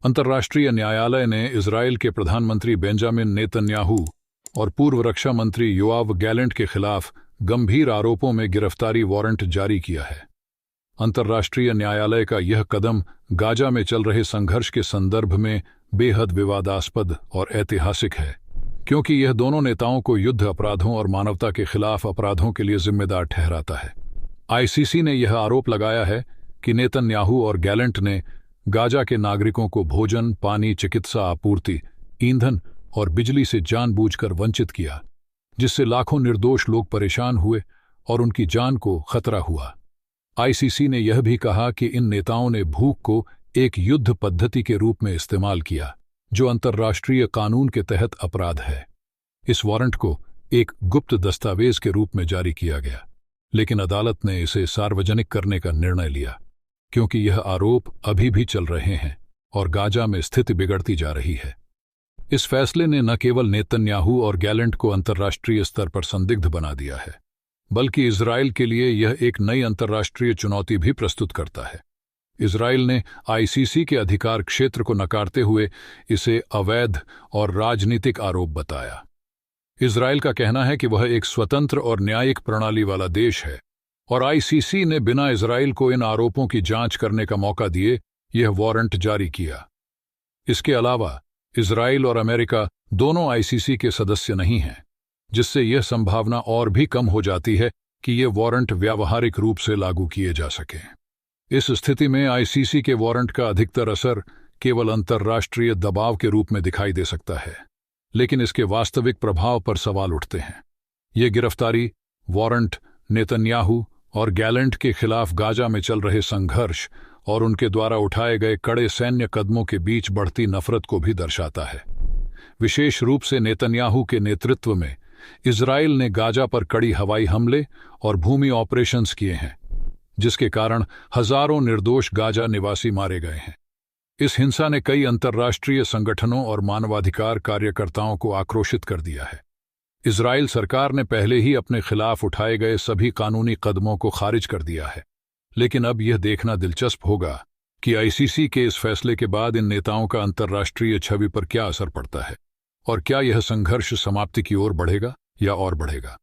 अंतर्राष्ट्रीय न्यायालय ने इजरायल के प्रधानमंत्री बेंजामिन नेतन्याहू और पूर्व रक्षा मंत्री योआव गैलेंट के खिलाफ गंभीर आरोपों में गिरफ्तारी वारंट जारी किया है। अंतर्राष्ट्रीय न्यायालय का यह कदम गाजा में चल रहे संघर्ष के संदर्भ में बेहद विवादास्पद और ऐतिहासिक है, क्योंकि यह दोनों नेताओं को युद्ध अपराधों और मानवता के खिलाफ अपराधों के लिए जिम्मेदार ठहराता है। आईसीसी ने यह आरोप लगाया है कि नेतन्याहू और गैलेंट ने गाजा के नागरिकों को भोजन, पानी, चिकित्सा आपूर्ति, ईंधन और बिजली से जानबूझकर वंचित किया, जिससे लाखों निर्दोष लोग परेशान हुए और उनकी जान को खतरा हुआ। आईसीसी ने यह भी कहा कि इन नेताओं ने भूख को एक युद्ध पद्धति के रूप में इस्तेमाल किया, जो अंतर्राष्ट्रीय कानून के तहत अपराध है। इस वारंट को एक गुप्त दस्तावेज के रूप में जारी किया गया, लेकिन अदालत ने इसे सार्वजनिक करने का निर्णय लिया, क्योंकि यह आरोप अभी भी चल रहे हैं और गाजा में स्थिति बिगड़ती जा रही है। इस फैसले ने न केवल नेतन्याहू और गैलेंट को अंतर्राष्ट्रीय स्तर पर संदिग्ध बना दिया है, बल्कि इजरायल के लिए यह एक नई अंतर्राष्ट्रीय चुनौती भी प्रस्तुत करता है। इजरायल ने आईसीसी के अधिकार क्षेत्र को नकारते हुए इसे अवैध और राजनीतिक आरोप बताया। इजरायल का कहना है कि वह एक स्वतंत्र और न्यायिक प्रणाली वाला देश है, और आईसीसी ने बिना इजरायल को इन आरोपों की जांच करने का मौका दिए यह वारंट जारी किया। इसके अलावा इजरायल और अमेरिका दोनों आईसीसी के सदस्य नहीं हैं, जिससे यह संभावना और भी कम हो जाती है कि ये वारंट व्यावहारिक रूप से लागू किए जा सकें। इस स्थिति में आईसीसी के वारंट का अधिकतर असर केवल अंतर्राष्ट्रीय दबाव के रूप में दिखाई दे सकता है, लेकिन इसके वास्तविक प्रभाव पर सवाल उठते हैं। ये गिरफ्तारी वारंट नेतन्याहू और गैलेंट के खिलाफ गाजा में चल रहे संघर्ष और उनके द्वारा उठाए गए कड़े सैन्य कदमों के बीच बढ़ती नफरत को भी दर्शाता है। विशेष रूप से नेतन्याहू के नेतृत्व में इजरायल ने गाजा पर कड़ी हवाई हमले और भूमि ऑपरेशंस किए हैं, जिसके कारण हजारों निर्दोष गाजा निवासी मारे गए हैं। इस हिंसा ने कई अंतर्राष्ट्रीय संगठनों और मानवाधिकार कार्यकर्ताओं को आक्रोशित कर दिया है। इजरायल सरकार ने पहले ही अपने खिलाफ उठाए गए सभी कानूनी कदमों को खारिज कर दिया है, लेकिन अब यह देखना दिलचस्प होगा कि आईसीसी के इस फैसले के बाद इन नेताओं का अंतर्राष्ट्रीय छवि पर क्या असर पड़ता है, और क्या यह संघर्ष समाप्ति की ओर बढ़ेगा या और बढ़ेगा।